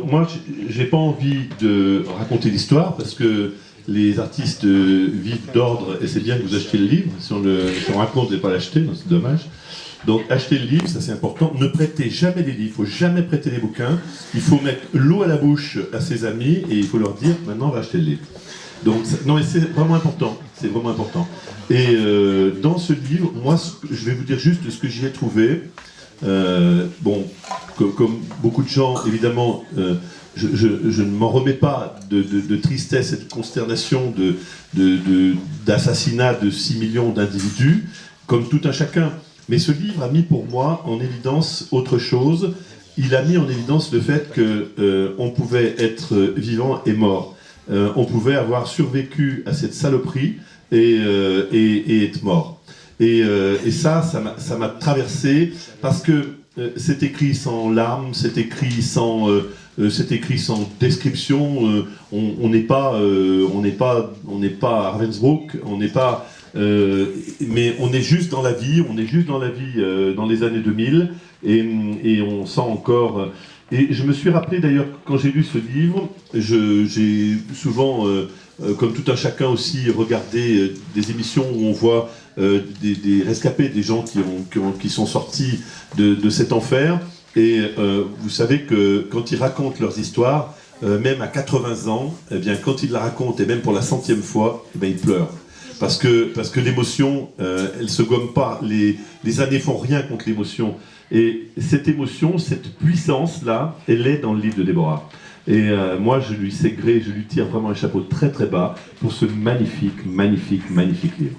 moi, j'ai pas envie de raconter l'histoire parce que les artistes vivent d'ordre et c'est bien que vous achetiez le livre. Si on raconte et pas l'acheter, c'est dommage. Donc achetez le livre, ça c'est important. Ne prêtez jamais les livres, il ne faut jamais prêter les bouquins. Il faut mettre l'eau à la bouche à ses amis et il faut leur dire maintenant on va acheter le livre. Donc non mais c'est vraiment important, c'est vraiment important. Et dans ce livre, moi je vais vous dire juste ce que j'y ai trouvé. Bon, comme beaucoup de gens, évidemment, je ne m'en remets pas de tristesse et de consternation d'assassinat de 6 millions d'individus, comme tout un chacun. Mais ce livre a mis pour moi en évidence autre chose. Il a mis en évidence le fait qu'on pouvait être vivant et mort. On pouvait avoir survécu à cette saloperie et être mort. Et ça m'a traversé parce que c'est écrit sans larmes, c'est écrit sans description. On n'est pas à Ravensbrück, on n'est pas, mais on est juste dans la vie, dans les années 2000 et on sent encore. Et je me suis rappelé d'ailleurs quand j'ai lu ce livre, j'ai souvent, comme tout un chacun aussi, regardé des émissions où on voit des rescapés, des gens qui sont sortis de cet enfer. Et vous savez que quand ils racontent leurs histoires, même à 80 ans, eh bien, quand ils la racontent, et même pour la 100e fois, eh bien, ils pleurent. Parce que l'émotion, elle se gomme pas. Les années font rien contre l'émotion. Et cette émotion, cette puissance-là, elle est dans le livre de Déborah. Et moi, je lui sais gré, je lui tire vraiment un chapeau très très bas pour ce magnifique, magnifique, magnifique livre.